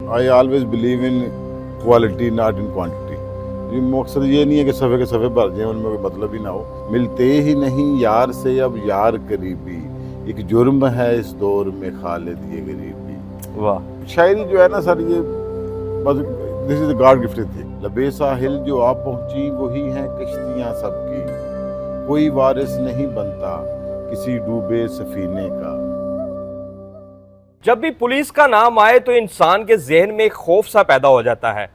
I always believe in quality not in quantity. ये मकसद ये नहीं है कि सफ़े के सफ़े भर जाएं, उनमें कोई मतलब ही ना हो। मिलते ही नहीं यार से अब यार करीबी, एक जुर्म है इस दौर में खालिद ये गरीबी। वाह, शायरी जो है ना सर, ये बस दिस इज गॉड गिफ्टेड थी। लबे साहिल जो आप पहुंची वही हैं कश्तियां सबकी, कोई वारिस नहीं बनता किसी डूबे सफीने का। जब भी पुलिस का नाम आए तो इंसान के जहन में एक खौफ सा पैदा हो जाता है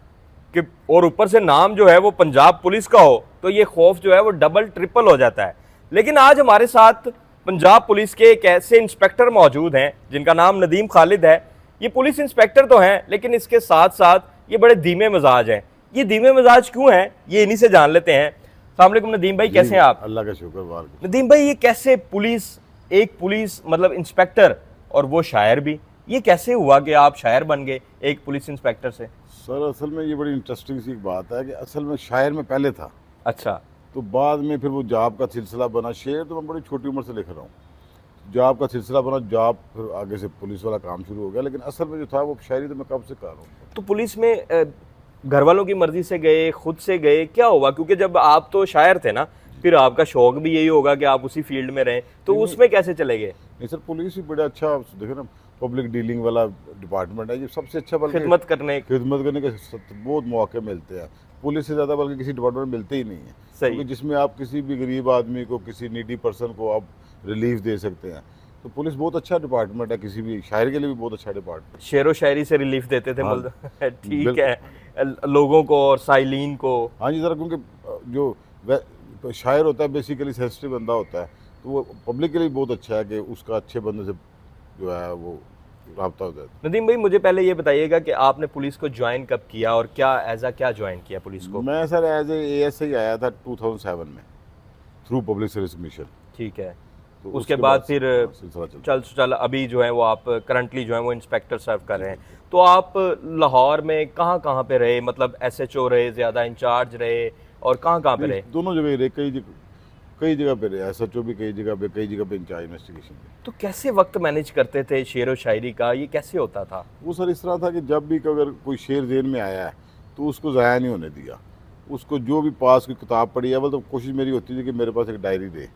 कि, और ऊपर से नाम जो है वो पंजाब पुलिस का हो तो ये खौफ जो है वो डबल ट्रिपल हो जाता है। लेकिन आज हमारे साथ पंजाब पुलिस के एक ऐसे इंस्पेक्टर मौजूद हैं जिनका नाम नदीम खालिद है। ये पुलिस इंस्पेक्टर तो हैं लेकिन इसके साथ साथ ये बड़े धीमे मिजाज हैं। ये धीमे मिजाज क्यों हैं ये इन्हीं से जान लेते हैं। अस्सलाम वालेकुम नदीम भाई, कैसे हैं आप? अल्लाह का शुक्र वार। नदीम भाई, ये कैसे एक पुलिस मतलब इंस्पेक्टर और वो शायर भी, ये कैसे हुआ कि आप शायर बन गए एक पुलिस इंस्पेक्टर से? सर असल में ये बड़ी इंटरेस्टिंग सी बात है कि असल में शायर में पहले था, अच्छा, तो बाद में फिर वो जॉब का सिलसिला बना। शेर तो मैं बड़ी छोटी उम्र से लिख रहा हूँ, जॉब का सिलसिला बना, जॉब फिर आगे से पुलिस वाला काम शुरू हो गया। लेकिन असल में जो था वो शायरी तो मैं कब से कर रहा हूँ। तो पुलिस में घर वालों की मर्जी से गए, खुद से गए, क्या हुआ? क्योंकि जब आप तो शायर थे ना, फिर आपका शौक भी यही होगा कि आप उसी फील्ड में रहें, तो उसमें कैसे चले गए? नहीं सर, पुलिस भी बड़ा अच्छा, देखो ना, पब्लिक डीलिंग वाला डिपार्टमेंट है, ये सबसे अच्छा। बल्कि खिदमत करने के बहुत मौके मिलते हैं। पुलिस से ज़्यादा बल्कि किसी डिपार्टमेंट में मिलते ही नहीं है। सही। क्योंकि जिसमें आप किसी भी गरीब आदमी को, किसी नीडी पर्सन को आप रिलीफ दे सकते हैं। तो पुलिस बहुत अच्छा डिपार्टमेंट है, किसी भी शायर के लिए भी बहुत अच्छा डिपार्टमेंट। शेरो शायरी से रिलीफ देते थे हाँ, मतलब ठीक है, लोगों को और साइलिन को। हाँ जी सर, क्योंकि जो शायर होता है बेसिकली सेंसिटिव बंदा होता है, तो वो पब्लिक के लिए बहुत अच्छा है कि उसका अच्छे बंदे से जो है वो राब्ता हो जाता है। नदीम भाई, मुझे पहले ये बताइएगा कि आपने पुलिस को ज्वाइन कब किया और क्या ज्वाइन किया पुलिस को? मैं सर एज एएसआई आया था 2007 में थ्रू पब्लिक सर्विस कमीशन। ठीक है, तो उसके बाद फिर सिलसिला चलता चल अभी जो है वो आप करंटली जो है वो इंस्पेक्टर सर्व कर रहे हैं। तो आप लाहौर में कहाँ पे रहे? मतलब एसएचओ रहे, ज़्यादा इंचार्ज रहे, और कहाँ पे रहे? दोनों जगह रहे, कई जगह पे रहे। एसएचओ भी कई जगह पे इंचार्ज इन्वेस्टिगेशन पे। तो कैसे वक्त मैनेज करते थे शेर व शायरी का, ये कैसे होता था? वो सर इस तरह था कि जब भी अगर कोई शेर जेल में आया है तो उसको ज़ाया नहीं होने दिया। उसको जो भी पास की किताब पढ़ी है, तो कोशिश मेरी होती थी कि मेरे पास एक डायरी दे,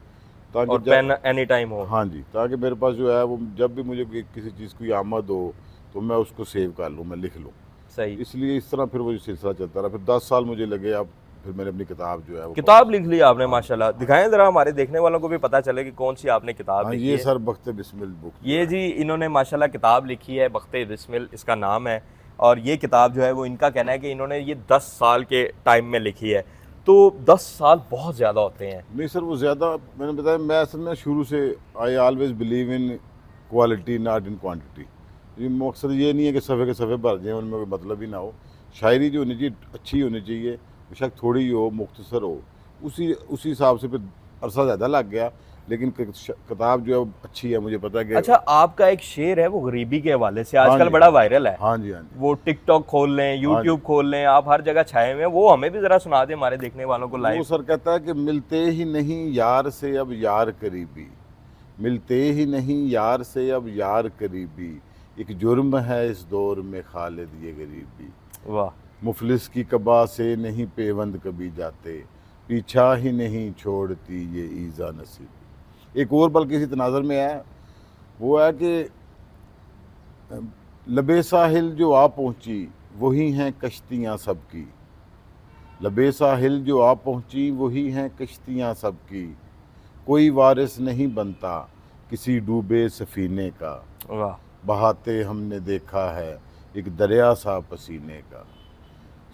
ताकि और पेन एनी टाइम हो। हाँ जी, ताकि मेरे पास जो है वो जब भी मुझे किसी चीज़ की आमद हो तो मैं उसको सेव कर लूँ, मैं लिख लूँ। सही। इसलिए इस तरह फिर वो जो सिलसिला चलता रहा। फिर 10 साल मुझे लगे, अब फिर मैंने अपनी किताब जो है वो किताब लिख ली आपने, माशाल्लाह। दिखाएं जरा, हमारे देखने वालों को भी पता चले कि कौन सी आपने किताब हाँ, लिखी ये है। सर बख्ते बिस्मिल बुक। ये जी इन्होंने माशाल्लाह किताब लिखी है, बख्ते बिस्मिल इसका नाम है। और ये किताब जो है वो इनका कहना है कि इन्होंने ये 10 साल के टाइम में लिखी है। तो 10 साल बहुत ज़्यादा होते हैं। नहीं सर, वो ज़्यादा, मैंने बताया, मैं असल में शुरू से I always believe in quality not in quantity. ये मकसद ये नहीं है कि सफ़े के सफ़े भर जाएं, उनमें कोई मतलब ही ना हो। शायरी जो होनी चाहिए अच्छी होनी चाहिए, बेशक थोड़ी ही हो, मुख्तसर हो। उसी हिसाब से फिर अरसा ज़्यादा लग गया, लेकिन किताब जो है वो अच्छी है, मुझे पता है कि। अच्छा, आपका एक शेर है वो गरीबी के हवाले से हाँ आजकल जी, बड़ा वायरल है। हाँ जी, हाँ जी। वो टिकटॉक खोल लें, यूट्यूब खोल लें, आप हर जगह छाए हुए हैं। वो हमें भी ज़रा सुना दें हमारे देखने वालों को वो लाइव। सर कहता है कि मिलते ही नहीं यार से अब यार करीबी, मिलते ही नहीं यार से अब यार करीबी, एक जुर्म है इस दौर में खालिद ये गरीबी। वाह। मुफलिस की कबा से नहीं पेवंद कभी जाते, पीछा ही नहीं छोड़ती ये ईज़ा नसीबी। एक और बल्कि इसी तनाज़र में है, वो है कि लबे साहिल जो आ पहुँची वही हैं कश्तियाँ सबकी, लबे साहिल जो आ पहुँची वही हैं कश्तियाँ सबकी, कोई वारिस नहीं बनता किसी डूबे सफीने का, वाह। बहाते हमने देखा है एक दरिया सा पसीने का।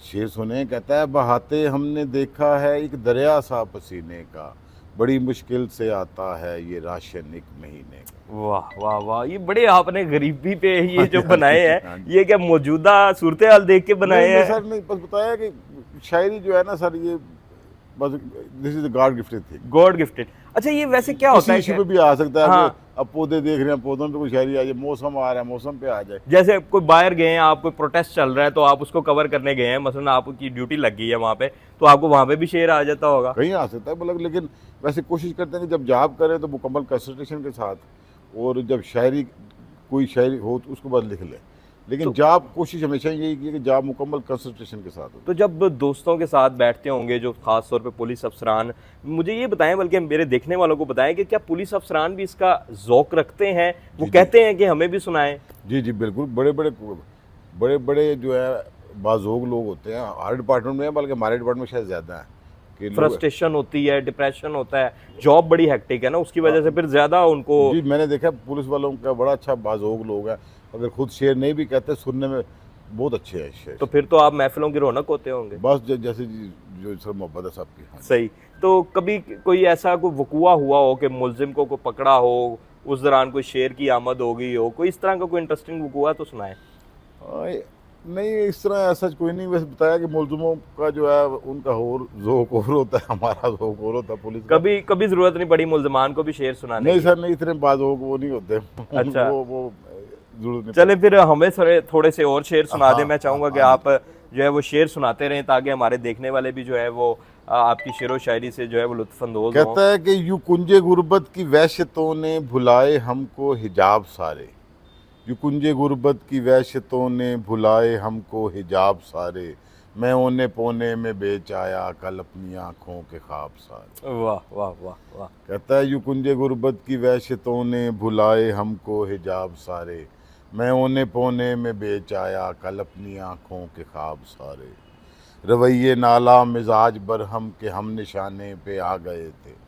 शेर सुने, कहता है बहाते हमने देखा है एक दरिया सा पसीने का, बड़ी मुश्किल से आता है ये राशन एक महीने का। वाह वाह वाह, ये बड़े आपने गरीबी पे ये जो हाँ बनाए जी, हैं, हाँ जी। ये क्या मौजूदा सूरत हाल देख के बनाए नहीं हैं? सर, नहीं, बस बताया कि शायरी जो है ना सर, ये बस this is God gifted thing. God gifted. अच्छा, ये वैसे क्या होता है इशू कि पे भी आ सकता है। हाँ। अब पौधे देख रहे हैं, पौधों पे कोई शायरी आ जाए, मौसम आ रहा है, मौसम पे आ जाए। जैसे कोई बाहर गए हैं, आप कोई प्रोटेस्ट चल रहा है तो आप उसको कवर करने गए हैं, मसलन आपकी ड्यूटी लग गई है वहाँ पे, तो आपको वहाँ पे भी शेर आ जाता होगा। कहीं आ सकता है, मतलब, लेकिन वैसे कोशिश करते हैं कि जब जॉब करें तो मुकम्मल कंसंट्रेशन के साथ, और जब शायरी कोई शायरी हो तो उसको बस लिख लें। लेकिन जॉब कोशिश हमेशा यही की कि जॉब मुकम्मल कंसंट्रेशन के साथ हो। तो जब दोस्तों के साथ बैठते होंगे जो खास तौर पे पुलिस अफसरान, मुझे ये बताएं, बल्कि मेरे देखने वालों को बताएं कि क्या पुलिस अफसरान भी इसका ज़ौक रखते हैं, वो कहते हैं कि हमें भी सुनाएं? जी जी बिल्कुल, बड़े बड़े जो है बाज़ोग लोग होते हैं हर डिपार्टमेंट में, बल्कि हमारे डिपार्टमेंट में शायद ज़्यादा है कि फ्रस्ट्रेशन होती है, डिप्रेशन होता है, जॉब बड़ी हेक्टिक है ना, उसकी वजह से फिर ज़्यादा उनको। जी मैंने देखा पुलिस वालों का बड़ा अच्छा बाज़ोग लोग है, अगर खुद शेर नहीं भी कहते सुनने में बहुत अच्छे हैं शेर। तो फिर तो आप महफिलों की रौनक होते होंगे। बस जैसे जो सर मोहब्बत है सबकी। हाँ। सही। तो कभी कोई ऐसा कोई वकुआ हुआ हो कि मुलजिम को पकड़ा हो, उस दौरान कोई शेर की आमद हो गई हो, कोई इस तरह का कोई इंटरेस्टिंग वकुआ तो सुनाए। नहीं इस तरह ऐसा कोई नहीं, वैसे बताया कि मुलजिमों का जो है उनका और ज़ौक और होता है, हमारा ज़ौक और होता है पुलिस का। कभी जरूरत नहीं पड़ी मुलजमान को भी शेर सुनाने नहीं की? सर नहीं, इतने बाज़ोग वो नहीं होते। अच्छा। वो जरूरत नहीं चले फिर हमें थोड़े से और शेर सुना दें। हाँ, मैं चाहूँगा कि हाँ, आप जो है वो शेर सुनाते रहें ताकि हमारे देखने वाले भी जो है वो आपकी शेरो शायरी से जो है वो लुत्फ़अंदोज़ हों। कहता है कि यूं कुंजे गुर्बत की वहशतों ने भुलाए हमको हिजाब सारे, यूं कुंजे गुर्बत की वहशतों ने भुलाए हमको हिजाब सारे, मैं ओने पोने में बेच आया कल अपनी आँखों के ख्वाब सारे। वाह वाह वाह वाह। कहता है यूं कुंजे गुर्बत की वहशतों ने भुलाए हमको हिजाब सारे, मैं ओने पोने में बेच आया कल अपनी आँखों के ख्वाब सारे, रवैये नाला मिजाज बरहम के हम निशाने पे आ गए थे।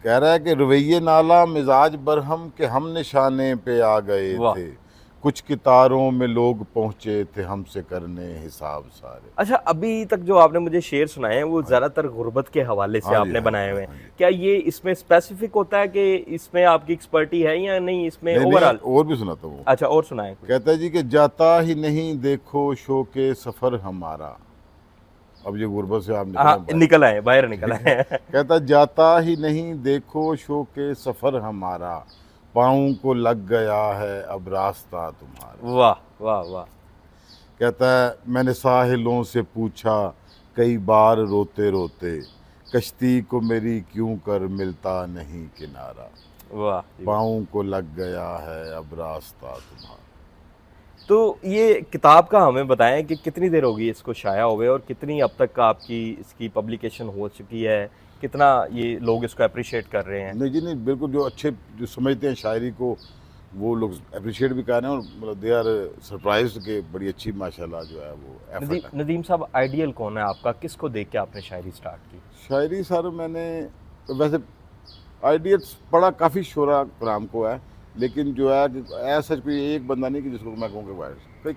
कह रहा है कि रवैये नाला मिजाज बरहम के हम निशाने पे आ गए वाह। थे, कुछ कितारों में लोग पहुंचे थे हमसे करने हिसाब सारे। अच्छा, अभी तक जो आपने मुझे शेर सुनाए हैं वो ज़्यादातर गुर्बत के हवाले से हाँ जी, आपने हाँ बनाए जी, हुए हाँ हैं। जी। क्या ये इसमें स्पेसिफिक होता है कि इसमें आपकी एक्सपर्टी है या नहीं, इसमें नहीं ओवरऑल? और भी सुनाता हूँ। अच्छा, और सुनाएं कोई। कहता है जी कि जाता ही नहीं देखो शो के सफ़र हमारा, अब ये गुर्बत से आप निकल आए, बाहर निकल आए। कहता जाता ही नहीं देखो शो के सफ़र हमारा, पाँव को लग गया है अब रास्ता तुम्हारा। वाह वाह वाह। कहता है मैंने साहिलों से पूछा कई बार रोते रोते, कश्ती को मेरी क्यों कर मिलता नहीं किनारा, वाह। पाँव को लग गया है अब रास्ता तुम्हारा। तो ये किताब का हमें बताएं कि कितनी देर होगी इसको शाया हुए और कितनी अब तक आपकी इसकी पब्लिकेशन हो चुकी है, कितना ये लोग इसको अप्रिशिएट कर रहे हैं? नहीं जी नहीं, बिल्कुल जो अच्छे जो समझते हैं शायरी को वो लोग अप्रिशिएट भी कर रहे हैं, और मतलब दे आर सरप्राइज के बड़ी अच्छी माशाल्लाह जो है वो एफर्ट है। नदीम साहब, आइडियल कौन है आपका? किसको देख के आपने शायरी स्टार्ट की? शायरी सर मैंने वैसे आइडियल्स पढ़ा काफ़ी शोरा कराम को है, लेकिन जो है ऐसा कोई एक बंदा नहीं कि जिसको मैं कहूँ कि वायरस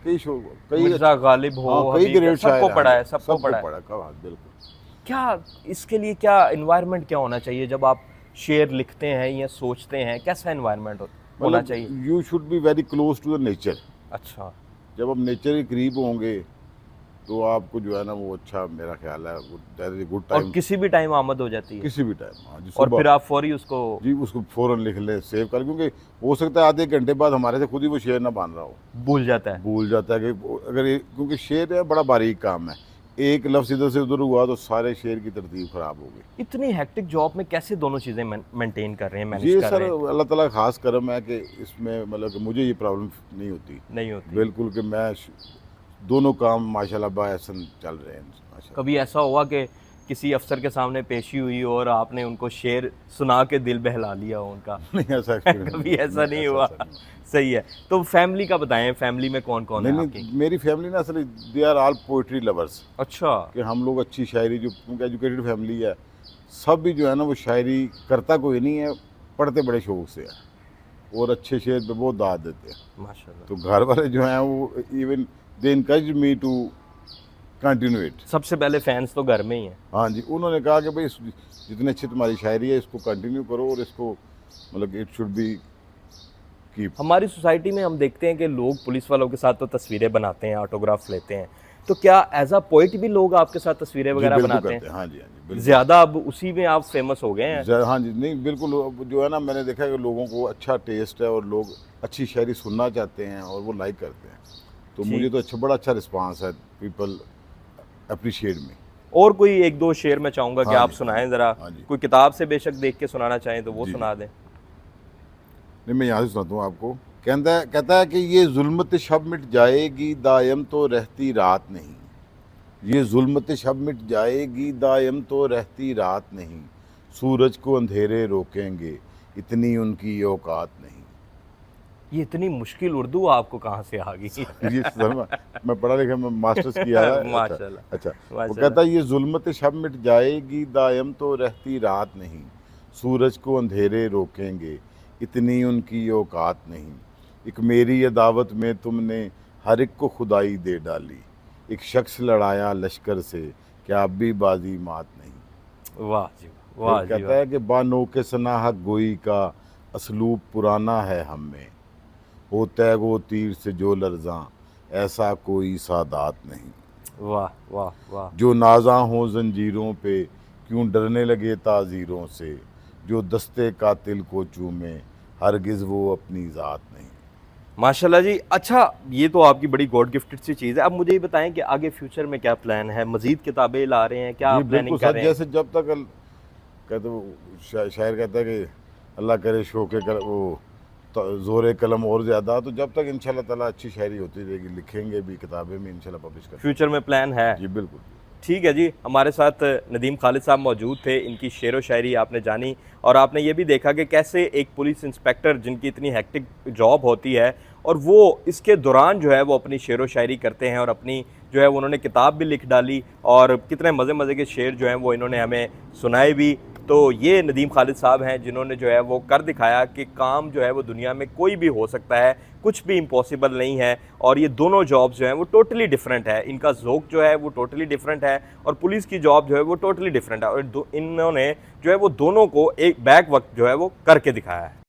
कई मिर्ज़ा गालिब हो, हाँ, कई हबीब, ग्रेट सबको शायर पढ़ा है, हैं, सबको पढ़ा है। हाँ, बिल्कुल। क्या इसके लिए क्या इन्वायरमेंट क्या होना चाहिए जब आप शेर लिखते हैं या सोचते हैं? कैसा इन्वायरमेंट होना चाहिए? You should be very close to the nature. अच्छा। जब आप नेचर के करीब होंगे तो आपको जो है ना वो अच्छा, मेरा ख्याल है गुड और टाइम, किसी भी टाइम आमद हो जाती है किसी भी टाइम। हाँ जी, और फिर आप फौरी उसको। जी उसको फ़ौरन लिख लें, सेव कर, क्योंकि हो सकता है आधे घंटे बाद हमारे से खुद ही वो शेर ना बन रहा हो, भूल जाता है। भूल जाता है कि अगर क्योंकि शेर है बड़ा बारीक काम है, एक लफ्ज़ इधर से उधर हुआ तो सारे शेर की तरतीब ख़राब हो गई। इतनी हेक्टिक जॉब में कैसे दोनों चीज़ें मेंटेन कर रहे हैं, मैनेज ये कर सर रहे हैं? अल्लाह ताला का खास करम है कि इसमें मतलब कि मुझे ये प्रॉब्लम नहीं होती नहीं होती। बिल्कुल, कि मैं दोनों काम माशाल्लाह बाहसन चल रहे हैं माशाल्लाह। कभी ऐसा हुआ कि किसी अफसर के सामने पेशी हुई और आपने उनको शेर सुना के दिल बहला लिया हो उनका? नहीं ऐसा experience कभी ऐसा नहीं हुआ? सही है। तो फैमिली का बताएं, फैमिली में कौन कौन है नहीं आपकी? नहीं, मेरी फैमिली ना असल they are all poetry lovers, अच्छा। कि हम लोग अच्छी शायरी, जो क्योंकि एजुकेटेड फैमिली है, सब भी जो है ना वो शायरी करता कोई नहीं है, पढ़ते बड़े शौक से है और अच्छे शेर पे बहुत दाद देते हैं। माशाल्लाह। तो घर वाले जो हैं वो even they encourage me to continue it. सबसे पहले फैंस तो घर में ही हैं। हाँ जी, उन्होंने कहा कि भाई जितनी अच्छी तुम्हारी शायरी है इसको कंटिन्यू करो और इसको मतलब इट शुड बी कीप। हमारी सोसाइटी में हम देखते हैं कि लोग पुलिस वालों के साथ तो तस्वीरें बनाते हैं, ऑटोग्राफ्स लेते हैं, तो क्या एज अ पोइट भी लोग आपके साथ तस्वीरें वगैरह बनाते हैं? हाँ जी, हाँ जी, बिल्कुल। ज़्यादा अब उसी में आप फेमस हो गए हैं? हाँ जी, नहीं बिल्कुल, अब जो है ना मैंने देखा है कि लोगों को अच्छा टेस्ट है और लोग अच्छी शायरी सुनना चाहते हैं और वो लाइक करते हैं, तो मुझे तो अच्छा बड़ा अच्छा रिस्पांस है, पीपल अप्रिशिएट मी। और कोई एक दो शेर मैं चाहूँगा कि हाँ आप जी, सुनाएं ज़रा। हाँ जी। कोई किताब से बेशक देख के सुनाना चाहें तो वो जी, सुना दें। नहीं मैं यहाँ से सुनाता हूँ आपको। कहता है कि ये जुल्मत शब मिट जाएगी दायम तो रहती रात नहीं, ये जुल्मत शब मिट जाएगी दायम तो रहती रात नहीं, सूरज को अंधेरे रोकेंगे इतनी उनकी औकात नहीं। ये इतनी मुश्किल उर्दू आपको कहाँ से आ गई? ये मैं पढ़ा लिखा, मैं मास्टर्स किया है। माशाल्लाह। अच्छा वो माशाल्लाह। कहता है ये जुल्मत शब मिट जाएगी दायम तो रहती रात नहीं, सूरज को अंधेरे रोकेंगे इतनी उनकी औकात नहीं। एक मेरी अदावत में तुमने हर एक को खुदाई दे डाली, एक शख्स लड़ाया लश्कर से क्या अब भी बाजी मात नहीं। वाह जी वाह जी कहता वाह। है कि बानो के सनाहक गोई का असलूब पुराना है हम में, होता है वो तीर से जो लर्जा ऐसा कोई सादात नहीं। वाह वाह वाह। जो नाजा हो जंजीरों पे क्यों डरने लगे ताजीरों से, जो दस्ते कातिल को चूमे हरगिज़ वो अपनी ज़ात नहीं। माशाल्लाह जी। अच्छा, ये तो आपकी बड़ी गॉड गिफ्टेड सी चीज़ है। अब मुझे ये बताएं कि आगे फ्यूचर में क्या प्लान है, मज़ीद किताबें ला रहे हैं, क्या जी प्लानिंग बिल्कुल कर सर, रहे हैं? जैसे जब तक कहते शायर कहता है कि अल्लाह करे शौक़ वो ज़ोर कलम और ज़्यादा, तो जब तक इंशाल्लाह ताला अच्छी शायरी होती रहेगी, लिखेंगे भी, किताबें भी इंशाल्लाह पब्लिश करेंगे। फ्यूचर में प्लान है? जी बिल्कुल। ठीक है जी। हमारे साथ नदीम खालिद साहब मौजूद थे, इनकी शेर व शायरी आपने जानी और आपने ये भी देखा कि कैसे एक पुलिस इंस्पेक्टर जिनकी इतनी हेक्टिक जॉब होती है और वो इसके दौरान जो है वो अपनी शेर व शायरी करते हैं और अपनी जो है उन्होंने किताब भी लिख डाली और कितने मज़े मज़े के शेर जो हैं वो इन्होंने हमें सुनाए भी। तो ये नदीम खालिद साहब हैं जिन्होंने जो है वो कर दिखाया कि काम जो है वो दुनिया में कोई भी हो सकता है, कुछ भी इम्पॉसिबल नहीं है। और ये दोनों जॉब्स जो हैं वो टोटली डिफरेंट है, इनका ज़ोक जो है वो टोटली डिफरेंट है और पुलिस की जॉब जो है वो टोटली डिफरेंट है और इन्होंने जो है वो दोनों को एक बैक वक्त जो है वो करके दिखाया है।